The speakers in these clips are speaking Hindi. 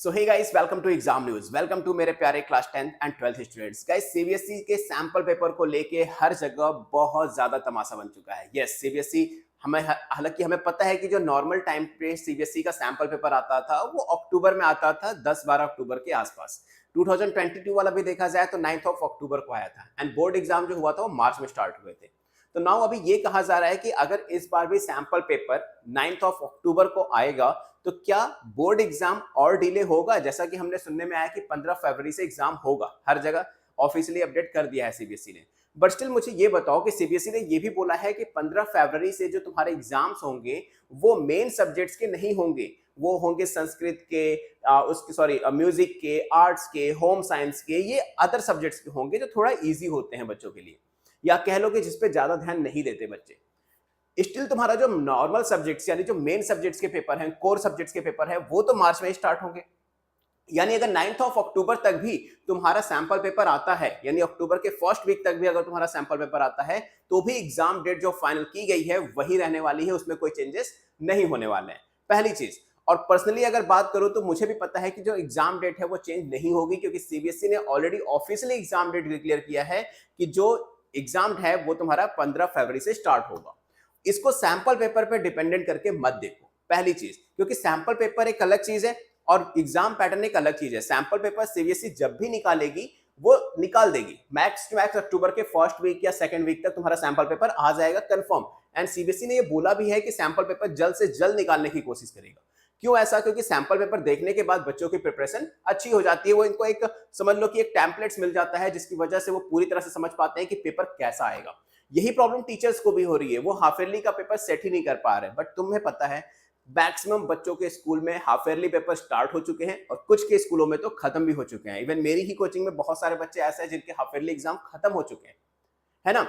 So hey guys, welcome to exam news. Welcome to मेरे प्यारे class 10th and 12th students. Guys, CBSE के सैंपल पेपर को लेके हर जगह बहुत ज्यादा तमाशा बन चुका है। यस, सीबीएसई हमें हालांकि हमें पता है कि जो नॉर्मल टाइम पे सीबीएसई का सैंपल पेपर आता था वो अक्टूबर में आता था, 10-12 अक्टूबर के आसपास। 2022 वाला भी देखा जाए तो 9 अक्टूबर को आया था एंड बोर्ड एग्जाम जो हुआ था वो मार्च में स्टार्ट हुए थे। तो नाउ अभी ये कहा जा रहा है कि अगर इस बार भी सैंपल पेपर 9 अक्टूबर को आएगा तो क्या बोर्ड एग्जाम और डिले होगा? जैसा कि हमने सुनने में आया कि 15 फरवरी से एग्जाम होगा, हर जगह ऑफिशियली अपडेट कर दिया है सीबीएसई ने। बट स्टिल मुझे ये बताओ कि सीबीएसई ने ये भी बोला है कि 15 फरवरी से जो तुम्हारे एग्जाम्स होंगे वो मेन सब्जेक्ट्स के नहीं होंगे, वो होंगे संस्कृत के, उसके सॉरी म्यूजिक के, आर्ट्स के, होम साइंस के, ये अदर सब्जेक्ट्स के होंगे जो थोड़ा ईजी होते हैं बच्चों के लिए, या कह लो कि जिसपे ज्यादा ध्यान नहीं देते बच्चे। स्टिल तुम्हारा जो नॉर्मल सब्जेक्ट्स यानी जो मेन सब्जेक्ट्स के पेपर हैं, कोर सब्जेक्ट्स के पेपर हैं, वो तो मार्च में स्टार्ट होंगे। यानी अगर 9 अक्टूबर तक भी तुम्हारा सैंपल पेपर आता है, यानी अक्टूबर के फर्स्ट वीक तक भी अगर तुम्हारा सैंपल पेपर आता है, तो भी एग्जाम डेट जो फाइनल की गई है वही रहने वाली है, उसमें कोई चेंजेस नहीं होने वाले हैं, पहली चीज। और पर्सनली अगर बात करूं तो मुझे भी पता है कि जो एग्जाम डेट है वो चेंज नहीं होगी, क्योंकि सीबीएसई ने already officially exam date declare किया है कि जो एग्जाम है वो तुम्हारा 15 फरवरी से स्टार्ट होगा। इसको सैंपल पेपर पे डिपेंडेंट करके मत देखो, पहली चीज, क्योंकि सैंपल पेपर एक अलग चीज है और एग्जाम पैटर्न एक अलग चीज है। सैंपल पेपर सीबीएसई जब भी निकालेगी वो निकाल देगी, मैक्स टू मैक्स अक्टूबर के फर्स्ट वीक या सेकंड वीक तक तुम्हारा सैंपल पेपर आ जाएगा कंफर्म। एंड सीबीएसई ने ये बोला भी है कि सैंपल पेपर जल्द से जल्द निकालने की कोशिश करेगा। क्यों ऐसा? क्योंकि सैंपल पेपर देखने के बाद बच्चों की प्रिपरेशन अच्छी हो जाती है, वो इनको एक समझ लो कि एक टेम्पलेट्स मिल जाता है जिसकी वजह से वो पूरी तरह से समझ पाते हैं कि पेपर कैसा आएगा। यही प्रॉब्लम टीचर्स को भी हो रही है, वो हाफ ईयरली का पेपर सेट ही नहीं कर पा रहे। बट तुम्हें पता है मैक्सिमम बच्चों के स्कूल में हाफ ईयरली पेपर स्टार्ट हो चुके हैं और कुछ के स्कूलों में तो खत्म भी हो चुके हैं। इवन मेरी ही कोचिंग में बहुत सारे बच्चे ऐसे हैं जिनके हाफ ईयरली एग्जाम खत्म हो चुके हैं, है ना।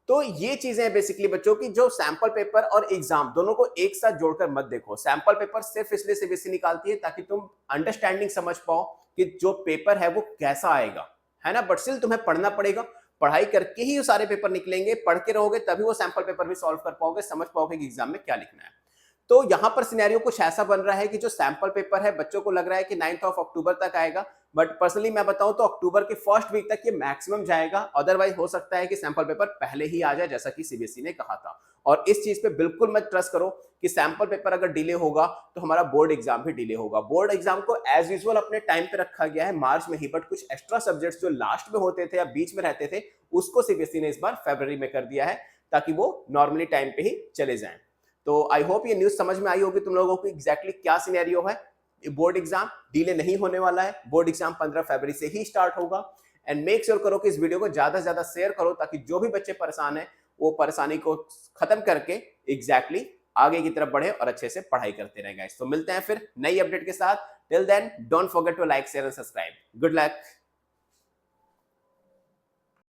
तो ये चीजें हैं बेसिकली बच्चों की, जो सैंपल पेपर और एग्जाम दोनों को एक साथ जोड़कर मत देखो। सैंपल पेपर सिर्फ इसलिए सीबीएसई निकालती है ताकि तुम अंडरस्टैंडिंग समझ पाओ कि जो पेपर है वो कैसा आएगा, है ना। बट स्टिल तुम्हें पढ़ना पड़ेगा, पढ़ाई करके ही वो सारे पेपर निकलेंगे, पढ़ के रहोगे तभी वो सैंपल पेपर भी सॉल्व कर पाओगे, समझ पाओगे कि एग्जाम में क्या लिखना है। तो यहां पर सिनेरियो कुछ ऐसा बन रहा है कि जो सैंपल पेपर है बच्चों को लग रहा है कि 9 अक्टूबर तक आएगा, बट पर्सनली मैं बताऊं तो अक्टूबर के फर्स्ट वीक तक ये मैक्सिमम जाएगा। अदरवाइज हो सकता है कि सैंपल पेपर पहले ही आ जाए, जैसा कि सीबीएसई ने कहा था। और इस चीज पे बिल्कुल मत ट्रस्ट करो कि सैंपल पेपर अगर डिले होगा तो हमारा बोर्ड एग्जाम भी डिले होगा। बोर्ड एग्जाम को एज यूजुअल अपने टाइम पे रखा गया है, मार्च में ही, बट कुछ एक्स्ट्रा सब्जेक्ट्स जो लास्ट में होते थे या बीच में रहते थे उसको सीबीएसई ने इस बार फरवरी में कर दिया है ताकि वो नॉर्मली टाइम पे ही चले जाएं। तो आई होप ये न्यूज समझ में आई होगी तुम लोगों को एग्जैक्टली क्या सिनेरियो है। बोर्ड एग्जाम डिले नहीं होने वाला है, बोर्ड एग्जाम 15 फरवरी से ही स्टार्ट होगा। एंड मेक श्योर करो कि इस वीडियो को ज्यादा से ज्यादा शेयर करो ताकि जो भी बच्चे परेशान हैं वो परेशानी को खत्म करके एग्जैक्टली आगे की तरफ बढ़े और अच्छे से पढ़ाई करते रहे। गाइस, तो मिलते हैं फिर नई अपडेट के साथ। Till then don't forget to like, share and subscribe. Good luck.